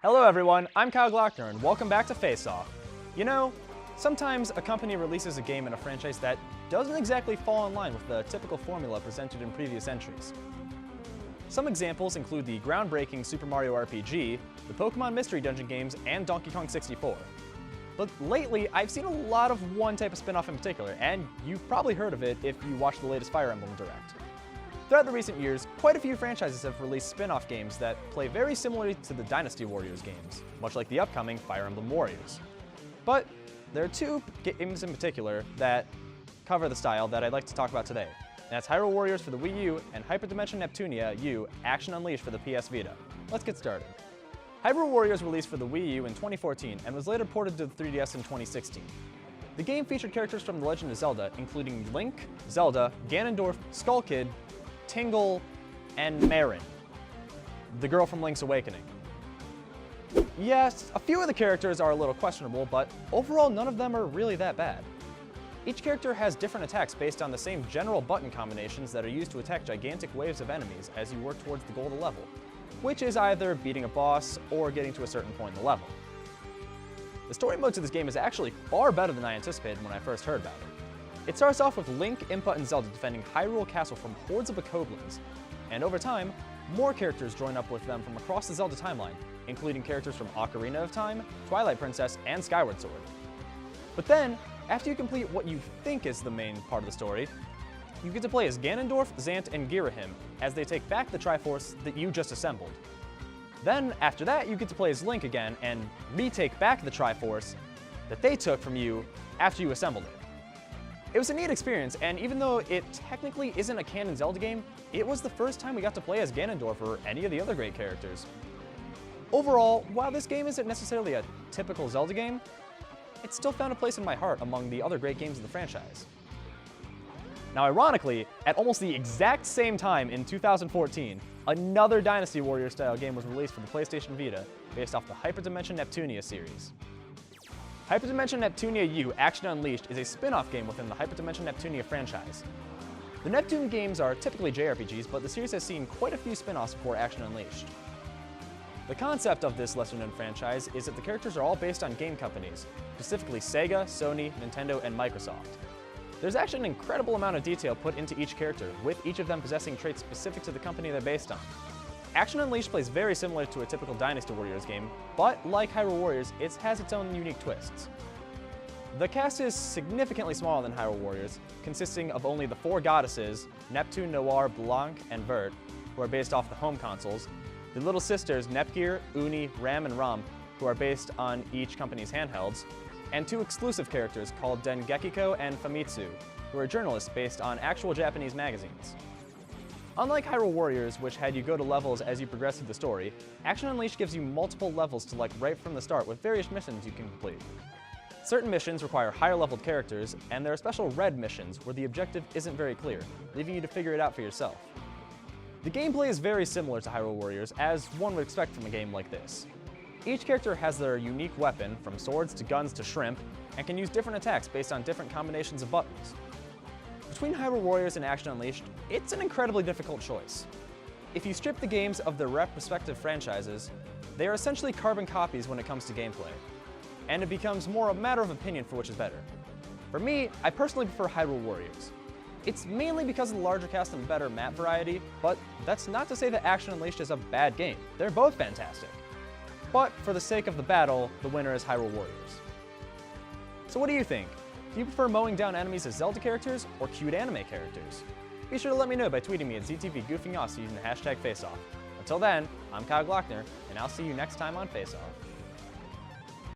Hello everyone, I'm Kyle Glockner and welcome back to FaceOff. You know, sometimes a company releases a game in a franchise that doesn't exactly fall in line with the typical formula presented in previous entries. Some examples include the groundbreaking Super Mario RPG, the Pokemon Mystery Dungeon games, and Donkey Kong 64. But lately, I've seen a lot of one type of spin-off in particular, and you've probably heard of it if you watched the latest Fire Emblem Direct. Throughout the recent years, quite a few franchises have released spin-off games that play very similarly to the Dynasty Warriors games, much like the upcoming Fire Emblem Warriors. But there are two games in particular that cover the style that I'd like to talk about today. And that's Hyrule Warriors for the Wii U and Hyperdimension Neptunia U Action Unleashed for the PS Vita. Let's get started. Hyrule Warriors released for the Wii U in 2014 and was later ported to the 3DS in 2016. The game featured characters from The Legend of Zelda, including Link, Zelda, Ganondorf, Skull Kid, Tingle, and Marin, the girl from Link's Awakening. Yes, a few of the characters are a little questionable, but overall none of them are really that bad. Each character has different attacks based on the same general button combinations that are used to attack gigantic waves of enemies as you work towards the goal of the level, which is either beating a boss or getting to a certain point in the level. The story mode to this game is actually far better than I anticipated when I first heard about it. It starts off with Link, Impa, and Zelda defending Hyrule Castle from hordes of bokoblins, and over time, more characters join up with them from across the Zelda timeline, including characters from Ocarina of Time, Twilight Princess, and Skyward Sword. But then, after you complete what you think is the main part of the story, you get to play as Ganondorf, Zant, and Girahim as they take back the Triforce that you just assembled. Then, after that, you get to play as Link again and retake back the Triforce that they took from you after you assembled it. It was a neat experience, and even though it technically isn't a canon Zelda game, it was the first time we got to play as Ganondorf or any of the other great characters. Overall, while this game isn't necessarily a typical Zelda game, it still found a place in my heart among the other great games of the franchise. Now ironically, at almost the exact same time in 2014, another Dynasty Warriors style game was released for the PlayStation Vita based off the Hyperdimension Neptunia series. Hyperdimension Neptunia U Action Unleashed is a spin-off game within the Hyperdimension Neptunia franchise. The Neptune games are typically JRPGs, but the series has seen quite a few spin-offs before Action Unleashed. The concept of this lesser-known franchise is that the characters are all based on game companies, specifically Sega, Sony, Nintendo, and Microsoft. There's actually an incredible amount of detail put into each character, with each of them possessing traits specific to the company they're based on. Action Unleashed plays very similar to a typical Dynasty Warriors game, but like Hyrule Warriors, it has its own unique twists. The cast is significantly smaller than Hyrule Warriors, consisting of only the four goddesses, Neptune, Noir, Blanc, and Vert, who are based off the home consoles, the little sisters Nepgear, Uni, Ram, and Ram, who are based on each company's handhelds, and two exclusive characters called Dengekiko and Famitsu, who are journalists based on actual Japanese magazines. Unlike Hyrule Warriors, which had you go to levels as you progress through the story, Action Unleashed gives you multiple levels to like right from the start with various missions you can complete. Certain missions require higher leveled characters, and there are special red missions where the objective isn't very clear, leaving you to figure it out for yourself. The gameplay is very similar to Hyrule Warriors, as one would expect from a game like this. Each character has their unique weapon, from swords to guns to shrimp, and can use different attacks based on different combinations of buttons. Between Hyrule Warriors and Action Unleashed, it's an incredibly difficult choice. If you strip the games of their respective franchises, they are essentially carbon copies when it comes to gameplay, and it becomes more a matter of opinion for which is better. For me, I personally prefer Hyrule Warriors. It's mainly because of the larger cast and better map variety, but that's not to say that Action Unleashed is a bad game. They're both fantastic. But for the sake of the battle, the winner is Hyrule Warriors. So what do you think? Do you prefer mowing down enemies as Zelda characters or cute anime characters? Be sure to let me know by tweeting me at ZTVGoofingOff using the hashtag FaceOff. Until then, I'm Kyle Glockner, and I'll see you next time on FaceOff.